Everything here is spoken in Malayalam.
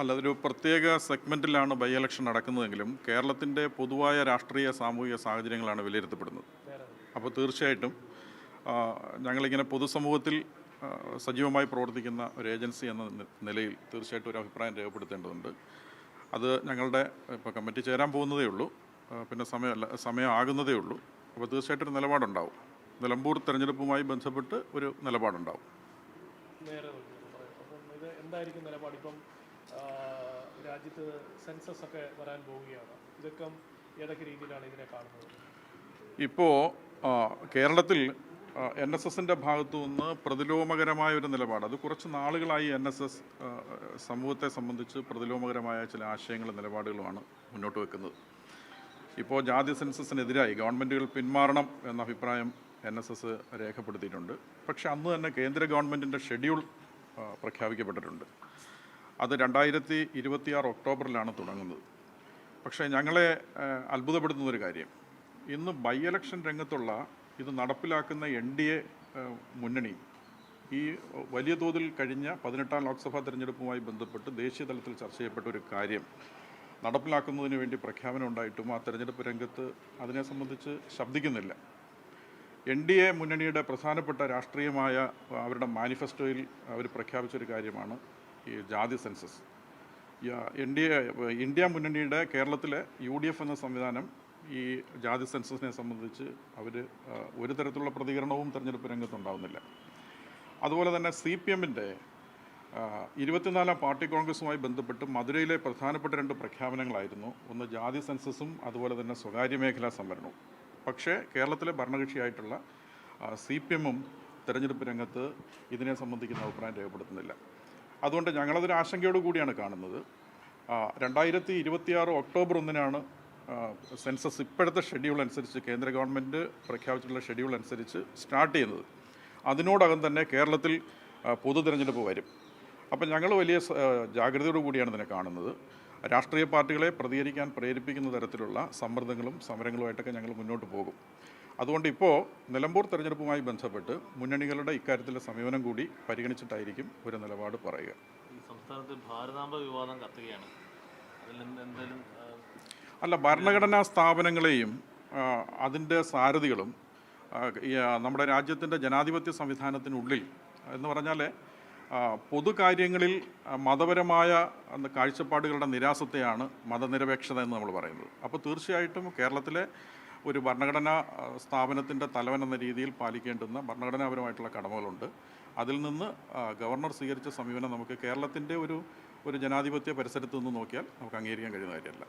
അല്ല, അതൊരു പ്രത്യേക സെഗ്മെൻറ്റിലാണ് ബൈ ഇലക്ഷൻ നടക്കുന്നതെങ്കിലും കേരളത്തിൻ്റെ പൊതുവായ രാഷ്ട്രീയ സാമൂഹിക സാഹചര്യങ്ങളാണ് വിലയിരുത്തപ്പെടുന്നത്. അപ്പോൾ തീർച്ചയായിട്ടും ഞങ്ങളിങ്ങനെ പൊതുസമൂഹത്തിൽ സജീവമായി പ്രവർത്തിക്കുന്ന ഒരു ഏജൻസി എന്ന നിലയിൽ തീർച്ചയായിട്ടും ഒരു അഭിപ്രായം രേഖപ്പെടുത്തേണ്ടതുണ്ട്. അത് ഞങ്ങളുടെ ഇപ്പോൾ കമ്മിറ്റി ചേരാൻ പോകുന്നതേ ഉള്ളൂ, പിന്നെ സമയമാകുന്നതേ ഉള്ളൂ. അപ്പോൾ തീർച്ചയായിട്ടും ഒരു നിലപാടുണ്ടാവും. നിലമ്പൂർ തെരഞ്ഞെടുപ്പുമായി ബന്ധപ്പെട്ട് ഒരു നിലപാടുണ്ടാവും. എന്തായിരിക്കും നിലപാട്? ഇപ്പം രാജ്യത്ത് സെൻസസ് ഒക്കെ വരാൻ പോവുകയാണ്. ഇതൊക്കെ ഏതൊക്കെ രീതിയിലാണ് ഇതിനെ കാണുന്നത്? ഇപ്പോൾ കേരളത്തിൽ NSSൻ്റെ ഭാഗത്തു നിന്ന് പ്രതിലോമകരമായ ഒരു നിലപാട്, അത് കുറച്ച് നാളുകളായി NSS സമൂഹത്തെ സംബന്ധിച്ച് പ്രതിലോമകരമായ ചില ആശയങ്ങളും നിലപാടുകളുമാണ് മുന്നോട്ട് വെക്കുന്നത്. ഇപ്പോൾ ജാതി സെൻസസിനെതിരായി ഗവൺമെൻറ്റുകൾ പിന്മാറണം എന്ന അഭിപ്രായം NSS രേഖപ്പെടുത്തിയിട്ടുണ്ട്. പക്ഷേ അന്ന് തന്നെ കേന്ദ്ര ഗവൺമെൻറ്റിൻ്റെ ഷെഡ്യൂൾ പ്രഖ്യാപിക്കപ്പെട്ടിട്ടുണ്ട്. അത് 2026 ഒക്ടോബറിലാണ് തുടങ്ങുന്നത്. പക്ഷേ ഞങ്ങളെ അത്ഭുതപ്പെടുത്തുന്നൊരു കാര്യം, ഇന്ന് ബൈ ഇലക്ഷൻ രംഗത്തുള്ള ഇത് നടപ്പിലാക്കുന്ന NDA മുന്നണി ഈ വലിയ തോതിൽ കഴിഞ്ഞ 18ാം ലോക്സഭാ തെരഞ്ഞെടുപ്പുമായി ബന്ധപ്പെട്ട് ദേശീയ തലത്തിൽ ചർച്ച ചെയ്യപ്പെട്ട ഒരു കാര്യം നടപ്പിലാക്കുന്നതിന് വേണ്ടി പ്രഖ്യാപനം ഉണ്ടായിട്ടും ആ തെരഞ്ഞെടുപ്പ് രംഗത്ത് അതിനെ സംബന്ധിച്ച് ശബ്ദിക്കുന്നില്ല. NDA മുന്നണിയുടെ പ്രധാനപ്പെട്ട രാഷ്ട്രീയമായ അവരുടെ മാനിഫെസ്റ്റോയിൽ അവർ പ്രഖ്യാപിച്ചൊരു കാര്യമാണ് ഈ ജാതി സെൻസസ്. ഇന്ത്യ മുന്നണിയുടെ കേരളത്തിലെ UDF എന്ന സംവിധാനം ഈ ജാതി സെൻസസിനെ സംബന്ധിച്ച് അവർ ഒരു തരത്തിലുള്ള പ്രതികരണവും തെരഞ്ഞെടുപ്പ് രംഗത്തുണ്ടാകുന്നില്ല. അതുപോലെ തന്നെ CPMൻ്റെ 24ാം പാർട്ടി കോൺഗ്രസുമായി ബന്ധപ്പെട്ട് മധുരയിലെ പ്രധാനപ്പെട്ട 2 പ്രഖ്യാപനങ്ങളായിരുന്നു. ഒന്ന് ജാതി സെൻസസും അതുപോലെ തന്നെ സ്വകാര്യ മേഖലാ സംവരണവും. പക്ഷേ കേരളത്തിലെ ഭരണകക്ഷിയായിട്ടുള്ള CPMും തെരഞ്ഞെടുപ്പ് രംഗത്ത് ഇതിനെ സംബന്ധിക്കുന്ന അഭിപ്രായം രേഖപ്പെടുത്തുന്നില്ല. അതുകൊണ്ട് ഞങ്ങളതൊരു ആശങ്കയോട് കൂടിയാണ് കാണുന്നത്. 2026 ഒക്ടോബർ 1 സെൻസസ് ഇപ്പോഴത്തെ ഷെഡ്യൂൾ അനുസരിച്ച് കേന്ദ്ര ഗവൺമെൻറ് പ്രഖ്യാപിച്ചിട്ടുള്ള ഷെഡ്യൂൾ അനുസരിച്ച് സ്റ്റാർട്ട് ചെയ്യുന്നത്. അതിനോടകം തന്നെ കേരളത്തിൽ പൊതു തിരഞ്ഞെടുപ്പ് വരും. അപ്പം ഞങ്ങൾ വലിയ ജാഗ്രതയോടു കൂടിയാണ് ഇതിനെ കാണുന്നത്. രാഷ്ട്രീയ പാർട്ടികളെ പ്രതികരിക്കാൻ പ്രേരിപ്പിക്കുന്ന തരത്തിലുള്ള സമ്മർദ്ദങ്ങളും സമരങ്ങളുമായിട്ടൊക്കെ ഞങ്ങൾ മുന്നോട്ട് പോകും. അതുകൊണ്ട് ഇപ്പോൾ നിലമ്പൂർ തെരഞ്ഞെടുപ്പുമായി ബന്ധപ്പെട്ട് മുന്നണികളുടെ ഇക്കാര്യത്തിലെ സമീപനം കൂടി പരിഗണിച്ചിട്ടായിരിക്കും ഒരു നിലപാട് പറയുക. സംസ്ഥാനത്ത് ഭാരതാംബ വിവാദം കത്തുകയാണ്. അല്ല, ഭരണഘടനാ സ്ഥാപനങ്ങളെയും അതിൻ്റെ സാരഥികളും നമ്മുടെ രാജ്യത്തിൻ്റെ ജനാധിപത്യ സംവിധാനത്തിനുള്ളിൽ എന്ന് പറഞ്ഞാൽ പൊതുകാര്യങ്ങളിൽ മതപരമായ കാഴ്ചപ്പാടുകളുടെ നിരാസത്തെയാണ് മതനിരപേക്ഷത എന്ന് നമ്മൾ പറയുന്നത്. അപ്പോൾ തീർച്ചയായിട്ടും കേരളത്തിലെ ഒരു ഭരണഘടനാ സ്ഥാപനത്തിൻ്റെ തലവൻ എന്ന രീതിയിൽ പാലിക്കേണ്ടുന്ന ഭരണഘടനാപരമായിട്ടുള്ള കടമകളുണ്ട്. അതിൽ നിന്ന് ഗവർണർ സ്വീകരിച്ച സമീപനം നമുക്ക് കേരളത്തിൻ്റെ ഒരു ജനാധിപത്യ പരിസരത്ത് നിന്ന് നോക്കിയാൽ നമുക്ക് അംഗീകരിക്കാൻ കഴിയുന്ന കാര്യമല്ല.